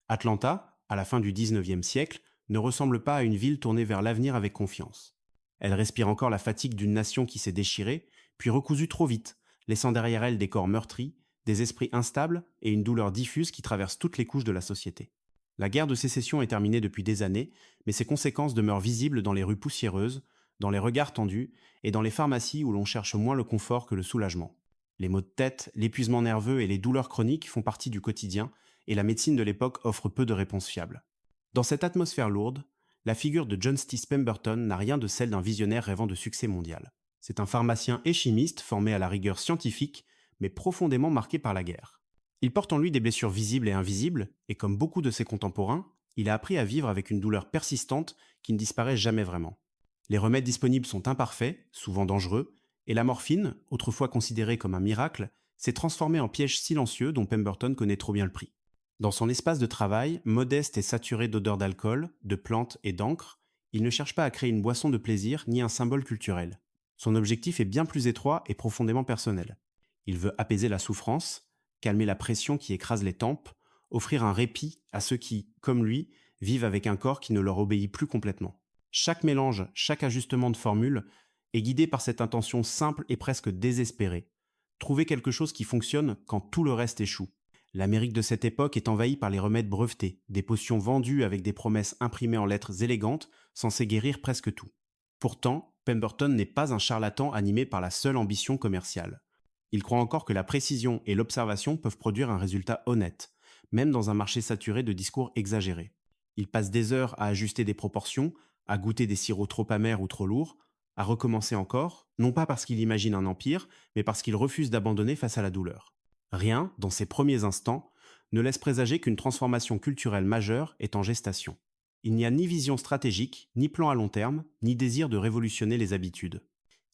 Atlanta, à la fin du 19e siècle, ne ressemble pas à une ville tournée vers l'avenir avec confiance. Elle respire encore la fatigue d'une nation qui s'est déchirée, puis recousue trop vite, laissant derrière elle des corps meurtris, des esprits instables et une douleur diffuse qui traverse toutes les couches de la société. La guerre de sécession est terminée depuis des années, mais ses conséquences demeurent visibles dans les rues poussiéreuses, dans les regards tendus et dans les pharmacies où l'on cherche moins le confort que le soulagement. Les maux de tête, l'épuisement nerveux et les douleurs chroniques font partie du quotidien, et la médecine de l'époque offre peu de réponses fiables. Dans cette atmosphère lourde, la figure de John Stice Pemberton n'a rien de celle d'un visionnaire rêvant de succès mondial. C'est un pharmacien et chimiste formé à la rigueur scientifique, mais profondément marqué par la guerre. Il porte en lui des blessures visibles et invisibles, et comme beaucoup de ses contemporains, il a appris à vivre avec une douleur persistante qui ne disparaît jamais vraiment. Les remèdes disponibles sont imparfaits, souvent dangereux, et la morphine, autrefois considérée comme un miracle, s'est transformée en piège silencieux dont Pemberton connaît trop bien le prix. Dans son espace de travail, modeste et saturé d'odeurs d'alcool, de plantes et d'encre, il ne cherche pas à créer une boisson de plaisir ni un symbole culturel. Son objectif est bien plus étroit et profondément personnel. Il veut apaiser la souffrance, calmer la pression qui écrase les tempes, offrir un répit à ceux qui, comme lui, vivent avec un corps qui ne leur obéit plus complètement. Chaque mélange, chaque ajustement de formule est guidé par cette intention simple et presque désespérée. Trouver quelque chose qui fonctionne quand tout le reste échoue. L'Amérique de cette époque est envahie par les remèdes brevetés, des potions vendues avec des promesses imprimées en lettres élégantes, censées guérir presque tout. Pourtant, Pemberton n'est pas un charlatan animé par la seule ambition commerciale. Il croit encore que la précision et l'observation peuvent produire un résultat honnête, même dans un marché saturé de discours exagérés. Il passe des heures à ajuster des proportions, à goûter des sirops trop amers ou trop lourds, à recommencer encore, non pas parce qu'il imagine un empire, mais parce qu'il refuse d'abandonner face à la douleur. Rien, dans ces premiers instants, ne laisse présager qu'une transformation culturelle majeure est en gestation. Il n'y a ni vision stratégique, ni plan à long terme, ni désir de révolutionner les habitudes.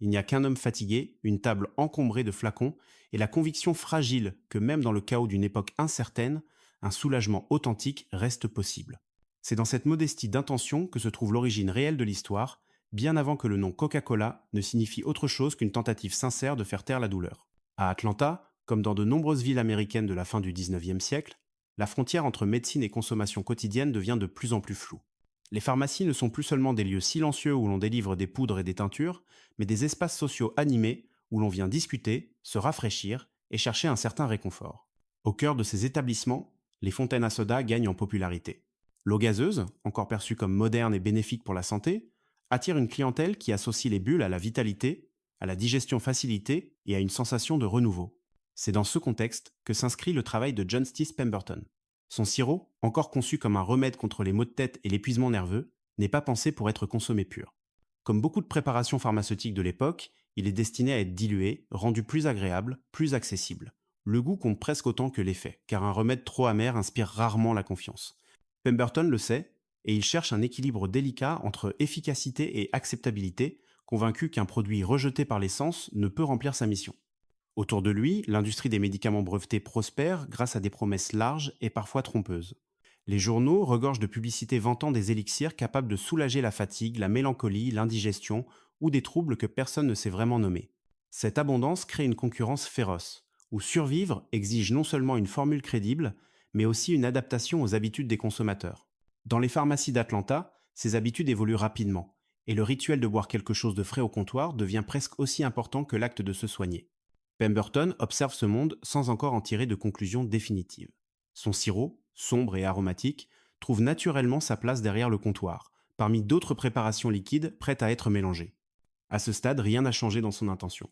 Il n'y a qu'un homme fatigué, une table encombrée de flacons, et la conviction fragile que même dans le chaos d'une époque incertaine, un soulagement authentique reste possible. C'est dans cette modestie d'intention que se trouve l'origine réelle de l'histoire, bien avant que le nom Coca-Cola ne signifie autre chose qu'une tentative sincère de faire taire la douleur. À Atlanta, comme dans de nombreuses villes américaines de la fin du 19e siècle, la frontière entre médecine et consommation quotidienne devient de plus en plus floue. Les pharmacies ne sont plus seulement des lieux silencieux où l'on délivre des poudres et des teintures, mais des espaces sociaux animés où l'on vient discuter, se rafraîchir et chercher un certain réconfort. Au cœur de ces établissements, les fontaines à soda gagnent en popularité. L'eau gazeuse, encore perçue comme moderne et bénéfique pour la santé, attire une clientèle qui associe les bulles à la vitalité, à la digestion facilitée et à une sensation de renouveau. C'est dans ce contexte que s'inscrit le travail de John Stice Pemberton. Son sirop, encore conçu comme un remède contre les maux de tête et l'épuisement nerveux, n'est pas pensé pour être consommé pur. Comme beaucoup de préparations pharmaceutiques de l'époque, il est destiné à être dilué, rendu plus agréable, plus accessible. Le goût compte presque autant que l'effet, car un remède trop amer inspire rarement la confiance. Pemberton le sait, et il cherche un équilibre délicat entre efficacité et acceptabilité, convaincu qu'un produit rejeté par les sens ne peut remplir sa mission. Autour de lui, l'industrie des médicaments brevetés prospère grâce à des promesses larges et parfois trompeuses. Les journaux regorgent de publicités vantant des élixirs capables de soulager la fatigue, la mélancolie, l'indigestion ou des troubles que personne ne sait vraiment nommer. Cette abondance crée une concurrence féroce, où survivre exige non seulement une formule crédible, mais aussi une adaptation aux habitudes des consommateurs. Dans les pharmacies d'Atlanta, ces habitudes évoluent rapidement, et le rituel de boire quelque chose de frais au comptoir devient presque aussi important que l'acte de se soigner. Pemberton observe ce monde sans encore en tirer de conclusion définitive. Son sirop, sombre et aromatique, trouve naturellement sa place derrière le comptoir, parmi d'autres préparations liquides prêtes à être mélangées. À ce stade, rien n'a changé dans son intention.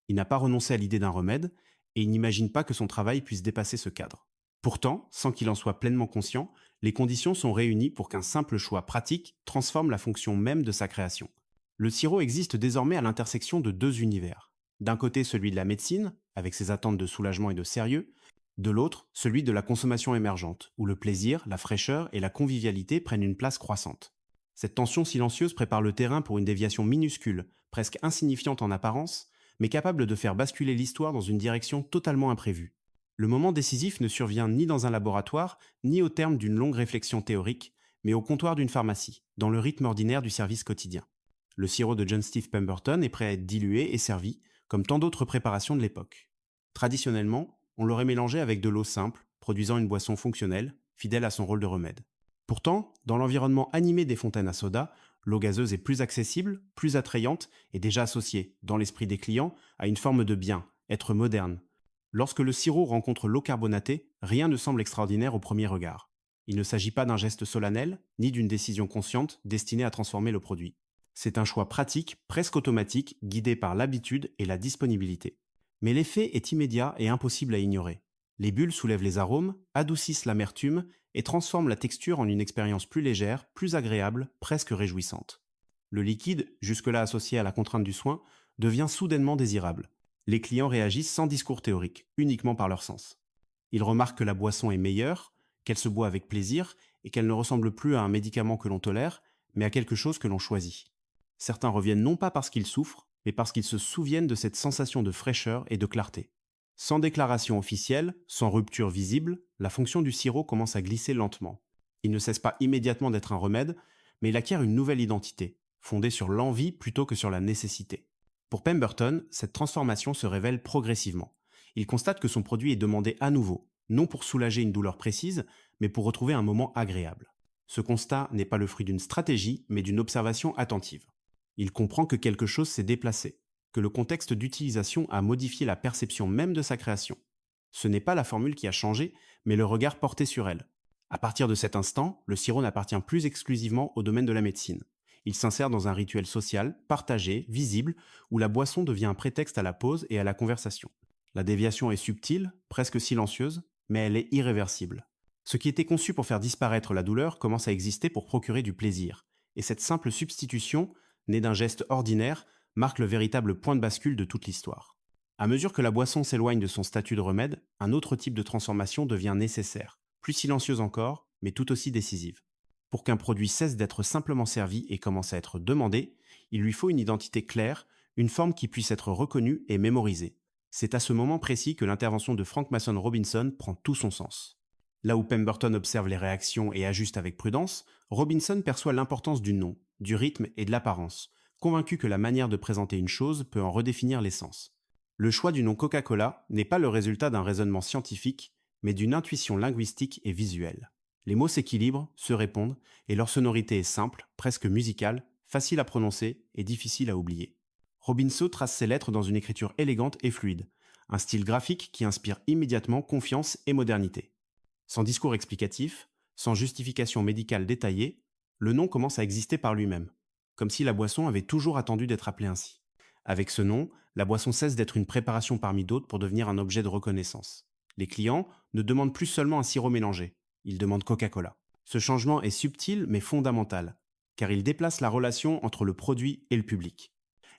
Il n'a pas renoncé à l'idée d'un remède, et il n'imagine pas que son travail puisse dépasser ce cadre. Pourtant, sans qu'il en soit pleinement conscient, les conditions sont réunies pour qu'un simple choix pratique transforme la fonction même de sa création. Le sirop existe désormais à l'intersection de deux univers. D'un côté, celui de la médecine, avec ses attentes de soulagement et de sérieux, de l'autre, celui de la consommation émergente, où le plaisir, la fraîcheur et la convivialité prennent une place croissante. Cette tension silencieuse prépare le terrain pour une déviation minuscule, presque insignifiante en apparence, mais capable de faire basculer l'histoire dans une direction totalement imprévue. Le moment décisif ne survient ni dans un laboratoire, ni au terme d'une longue réflexion théorique, mais au comptoir d'une pharmacie, dans le rythme ordinaire du service quotidien. Le sirop de John Stice Pemberton est prêt à être dilué et servi, comme tant d'autres préparations de l'époque. Traditionnellement, on l'aurait mélangé avec de l'eau simple, produisant une boisson fonctionnelle, fidèle à son rôle de remède. Pourtant, dans l'environnement animé des fontaines à soda, l'eau gazeuse est plus accessible, plus attrayante et déjà associée, dans l'esprit des clients, à une forme de bien, être moderne. Lorsque le sirop rencontre l'eau carbonatée, rien ne semble extraordinaire au premier regard. Il ne s'agit pas d'un geste solennel, ni d'une décision consciente destinée à transformer le produit. C'est un choix pratique, presque automatique, guidé par l'habitude et la disponibilité. Mais l'effet est immédiat et impossible à ignorer. Les bulles soulèvent les arômes, adoucissent l'amertume et transforment la texture en une expérience plus légère, plus agréable, presque réjouissante. Le liquide, jusque-là associé à la contrainte du soin, devient soudainement désirable. Les clients réagissent sans discours théorique, uniquement par leur sens. Ils remarquent que la boisson est meilleure, qu'elle se boit avec plaisir et qu'elle ne ressemble plus à un médicament que l'on tolère, mais à quelque chose que l'on choisit. Certains reviennent non pas parce qu'ils souffrent, mais parce qu'ils se souviennent de cette sensation de fraîcheur et de clarté. Sans déclaration officielle, sans rupture visible, la fonction du sirop commence à glisser lentement. Il ne cesse pas immédiatement d'être un remède, mais il acquiert une nouvelle identité, fondée sur l'envie plutôt que sur la nécessité. Pour Pemberton, cette transformation se révèle progressivement. Il constate que son produit est demandé à nouveau, non pour soulager une douleur précise, mais pour retrouver un moment agréable. Ce constat n'est pas le fruit d'une stratégie, mais d'une observation attentive. Il comprend que quelque chose s'est déplacé, que le contexte d'utilisation a modifié la perception même de sa création. Ce n'est pas la formule qui a changé, mais le regard porté sur elle. À partir de cet instant, le sirop n'appartient plus exclusivement au domaine de la médecine. Il s'insère dans un rituel social, partagé, visible, où la boisson devient un prétexte à la pause et à la conversation. La déviation est subtile, presque silencieuse, mais elle est irréversible. Ce qui était conçu pour faire disparaître la douleur commence à exister pour procurer du plaisir. Et cette simple substitution, née d'un geste ordinaire, marque le véritable point de bascule de toute l'histoire. À mesure que la boisson s'éloigne de son statut de remède, un autre type de transformation devient nécessaire, plus silencieuse encore, mais tout aussi décisive. Pour qu'un produit cesse d'être simplement servi et commence à être demandé, il lui faut une identité claire, une forme qui puisse être reconnue et mémorisée. C'est à ce moment précis que l'intervention de Frank Mason Robinson prend tout son sens. Là où Pemberton observe les réactions et ajuste avec prudence, Robinson perçoit l'importance du nom, du rythme et de l'apparence, convaincu que la manière de présenter une chose peut en redéfinir l'essence. Le choix du nom Coca-Cola n'est pas le résultat d'un raisonnement scientifique, mais d'une intuition linguistique et visuelle. Les mots s'équilibrent, se répondent, et leur sonorité est simple, presque musicale, facile à prononcer et difficile à oublier. Robinson trace ses lettres dans une écriture élégante et fluide, un style graphique qui inspire immédiatement confiance et modernité. Sans discours explicatif, sans justification médicale détaillée, le nom commence à exister par lui-même, comme si la boisson avait toujours attendu d'être appelée ainsi. Avec ce nom, la boisson cesse d'être une préparation parmi d'autres pour devenir un objet de reconnaissance. Les clients ne demandent plus seulement un sirop mélangé, ils demandent Coca-Cola. Ce changement est subtil mais fondamental, car il déplace la relation entre le produit et le public.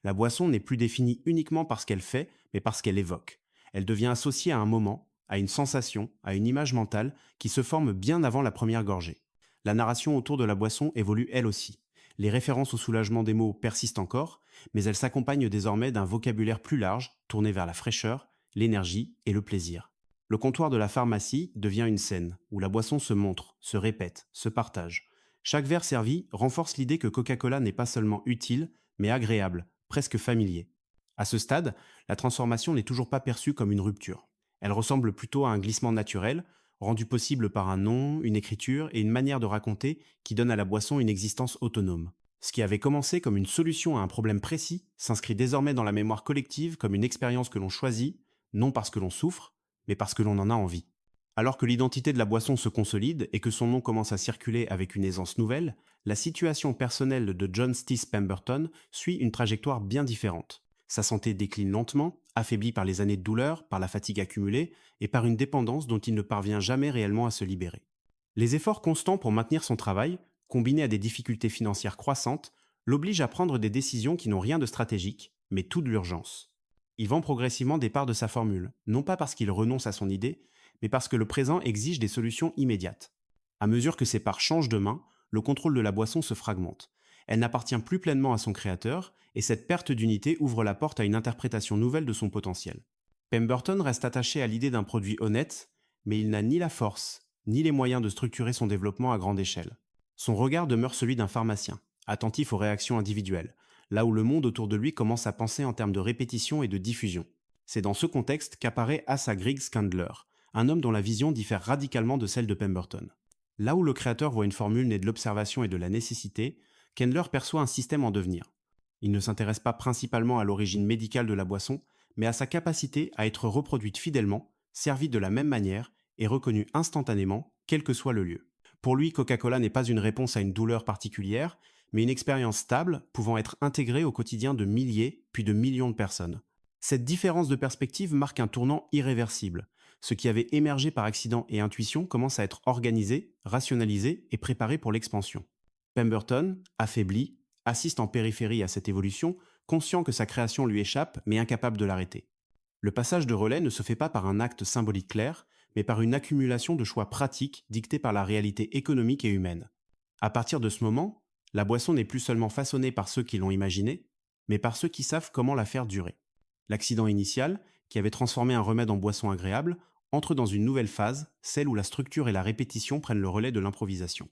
La boisson n'est plus définie uniquement par ce qu'elle fait, mais par ce qu'elle évoque. Elle devient associée à un moment, à une sensation, à une image mentale qui se forme bien avant la première gorgée. La narration autour de la boisson évolue elle aussi. Les références au soulagement des mots persistent encore, mais elles s'accompagnent désormais d'un vocabulaire plus large, tourné vers la fraîcheur, l'énergie et le plaisir. Le comptoir de la pharmacie devient une scène, où la boisson se montre, se répète, se partage. Chaque verre servi renforce l'idée que Coca-Cola n'est pas seulement utile, mais agréable, presque familier. À ce stade, la transformation n'est toujours pas perçue comme une rupture. Elle ressemble plutôt à un glissement naturel, rendu possible par un nom, une écriture et une manière de raconter qui donne à la boisson une existence autonome. Ce qui avait commencé comme une solution à un problème précis s'inscrit désormais dans la mémoire collective comme une expérience que l'on choisit, non parce que l'on souffre, mais parce que l'on en a envie. Alors que l'identité de la boisson se consolide et que son nom commence à circuler avec une aisance nouvelle, la situation personnelle de John Stice Pemberton suit une trajectoire bien différente. Sa santé décline lentement, affaiblie par les années de douleur, par la fatigue accumulée et par une dépendance dont il ne parvient jamais réellement à se libérer. Les efforts constants pour maintenir son travail, combinés à des difficultés financières croissantes, l'obligent à prendre des décisions qui n'ont rien de stratégique, mais tout de l'urgence. Il vend progressivement des parts de sa formule, non pas parce qu'il renonce à son idée, mais parce que le présent exige des solutions immédiates. À mesure que ses parts changent de main, le contrôle de la boisson se fragmente. Elle n'appartient plus pleinement à son créateur, et cette perte d'unité ouvre la porte à une interprétation nouvelle de son potentiel. Pemberton reste attaché à l'idée d'un produit honnête, mais il n'a ni la force, ni les moyens de structurer son développement à grande échelle. Son regard demeure celui d'un pharmacien, attentif aux réactions individuelles, là où le monde autour de lui commence à penser en termes de répétition et de diffusion. C'est dans ce contexte qu'apparaît Asa Griggs Candler, un homme dont la vision diffère radicalement de celle de Pemberton. Là où le créateur voit une formule née de l'observation et de la nécessité, Kendler perçoit un système en devenir. Il ne s'intéresse pas principalement à l'origine médicale de la boisson, mais à sa capacité à être reproduite fidèlement, servie de la même manière et reconnue instantanément, quel que soit le lieu. Pour lui, Coca-Cola n'est pas une réponse à une douleur particulière, mais une expérience stable pouvant être intégrée au quotidien de milliers, puis de millions de personnes. Cette différence de perspective marque un tournant irréversible. Ce qui avait émergé par accident et intuition commence à être organisé, rationalisé et préparé pour l'expansion. Pemberton, affaibli, assiste en périphérie à cette évolution, conscient que sa création lui échappe mais incapable de l'arrêter. Le passage de relais ne se fait pas par un acte symbolique clair, mais par une accumulation de choix pratiques dictés par la réalité économique et humaine. À partir de ce moment, la boisson n'est plus seulement façonnée par ceux qui l'ont imaginée, mais par ceux qui savent comment la faire durer. L'accident initial, qui avait transformé un remède en boisson agréable, entre dans une nouvelle phase, celle où la structure et la répétition prennent le relais de l'improvisation.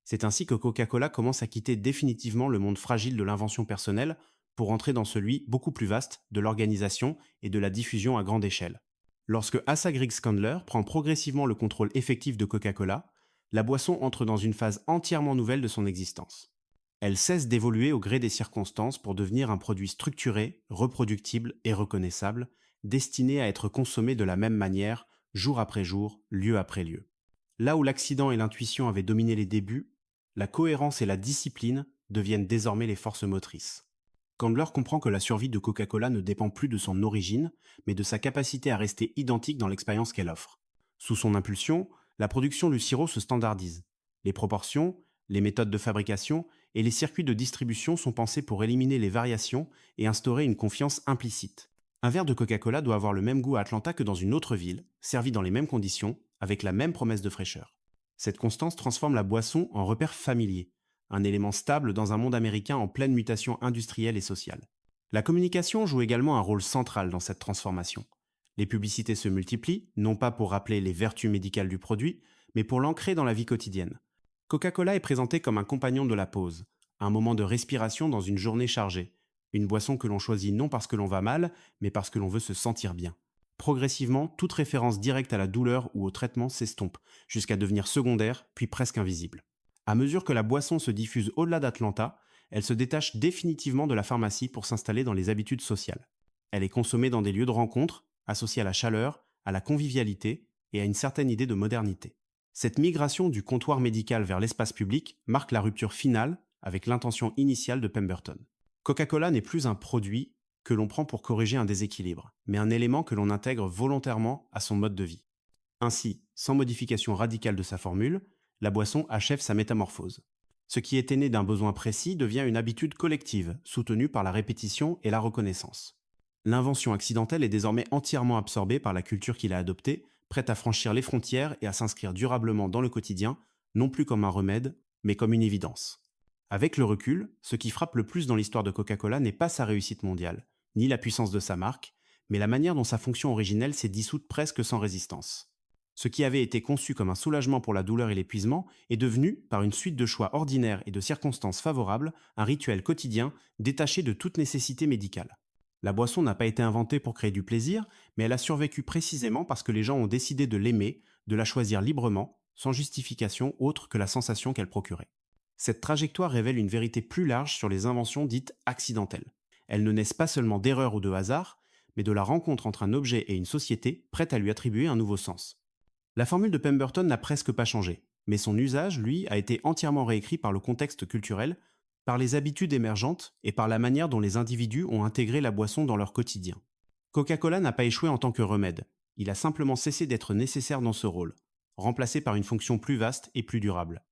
C'est ainsi que Coca-Cola commence à quitter définitivement le monde fragile de l'invention personnelle pour entrer dans celui beaucoup plus vaste de l'organisation et de la diffusion à grande échelle. Lorsque Asa Griggs Candler prend progressivement le contrôle effectif de Coca-Cola, la boisson entre dans une phase entièrement nouvelle de son existence. Elle cesse d'évoluer au gré des circonstances pour devenir un produit structuré, reproductible et reconnaissable, destiné à être consommé de la même manière, jour après jour, lieu après lieu. Là où l'accident et l'intuition avaient dominé les débuts, la cohérence et la discipline deviennent désormais les forces motrices. Candler comprend que la survie de Coca-Cola ne dépend plus de son origine, mais de sa capacité à rester identique dans l'expérience qu'elle offre. Sous son impulsion, la production du sirop se standardise. Les proportions, les méthodes de fabrication et les circuits de distribution sont pensés pour éliminer les variations et instaurer une confiance implicite. Un verre de Coca-Cola doit avoir le même goût à Atlanta que dans une autre ville, servi dans les mêmes conditions, avec la même promesse de fraîcheur. Cette constance transforme la boisson en repère familier, un élément stable dans un monde américain en pleine mutation industrielle et sociale. La communication joue également un rôle central dans cette transformation. Les publicités se multiplient, non pas pour rappeler les vertus médicales du produit, mais pour l'ancrer dans la vie quotidienne. Coca-Cola est présenté comme un compagnon de la pause, un moment de respiration dans une journée chargée, une boisson que l'on choisit non parce que l'on va mal, mais parce que l'on veut se sentir bien. Progressivement, toute référence directe à la douleur ou au traitement s'estompe, jusqu'à devenir secondaire, puis presque invisible. À mesure que la boisson se diffuse au-delà d'Atlanta, elle se détache définitivement de la pharmacie pour s'installer dans les habitudes sociales. Elle est consommée dans des lieux de rencontre, associés à la chaleur, à la convivialité et à une certaine idée de modernité. Cette migration du comptoir médical vers l'espace public marque la rupture finale avec l'intention initiale de Pemberton. Coca-Cola n'est plus un produit que l'on prend pour corriger un déséquilibre, mais un élément que l'on intègre volontairement à son mode de vie. Ainsi, sans modification radicale de sa formule, la boisson achève sa métamorphose. Ce qui était né d'un besoin précis devient une habitude collective, soutenue par la répétition et la reconnaissance. L'invention accidentelle est désormais entièrement absorbée par la culture qui l'a adoptée, prête à franchir les frontières et à s'inscrire durablement dans le quotidien, non plus comme un remède, mais comme une évidence. Avec le recul, ce qui frappe le plus dans l'histoire de Coca-Cola n'est pas sa réussite mondiale, ni la puissance de sa marque, mais la manière dont sa fonction originelle s'est dissoute presque sans résistance. Ce qui avait été conçu comme un soulagement pour la douleur et l'épuisement est devenu, par une suite de choix ordinaires et de circonstances favorables, un rituel quotidien détaché de toute nécessité médicale. La boisson n'a pas été inventée pour créer du plaisir, mais elle a survécu précisément parce que les gens ont décidé de l'aimer, de la choisir librement, sans justification autre que la sensation qu'elle procurait. Cette trajectoire révèle une vérité plus large sur les inventions dites accidentelles. Elles ne naissent pas seulement d'erreur ou de hasard, mais de la rencontre entre un objet et une société prête à lui attribuer un nouveau sens. La formule de Pemberton n'a presque pas changé, mais son usage, lui, a été entièrement réécrit par le contexte culturel, par les habitudes émergentes et par la manière dont les individus ont intégré la boisson dans leur quotidien. Coca-Cola n'a pas échoué en tant que remède, il a simplement cessé d'être nécessaire dans ce rôle, remplacé par une fonction plus vaste et plus durable.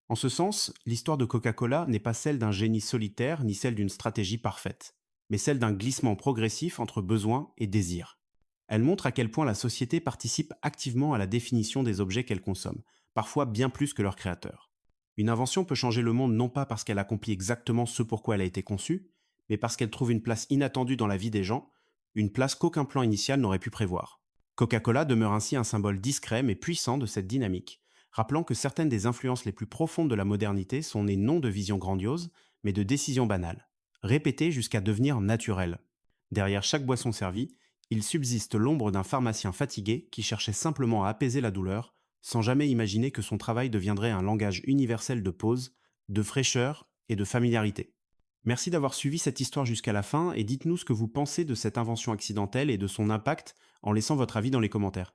En ce sens, l'histoire de Coca-Cola n'est pas celle d'un génie solitaire ni celle d'une stratégie parfaite, mais celle d'un glissement progressif entre besoin et désir. Elle montre à quel point la société participe activement à la définition des objets qu'elle consomme, parfois bien plus que leur créateur. Une invention peut changer le monde non pas parce qu'elle accomplit exactement ce pourquoi elle a été conçue, mais parce qu'elle trouve une place inattendue dans la vie des gens, une place qu'aucun plan initial n'aurait pu prévoir. Coca-Cola demeure ainsi un symbole discret mais puissant de cette dynamique, rappelant que certaines des influences les plus profondes de la modernité sont nées non de visions grandioses, mais de décisions banales, répétées jusqu'à devenir naturelles. Derrière chaque boisson servie, il subsiste l'ombre d'un pharmacien fatigué qui cherchait simplement à apaiser la douleur, sans jamais imaginer que son travail deviendrait un langage universel de pause, de fraîcheur et de familiarité. Merci d'avoir suivi cette histoire jusqu'à la fin et dites-nous ce que vous pensez de cette invention accidentelle et de son impact en laissant votre avis dans les commentaires.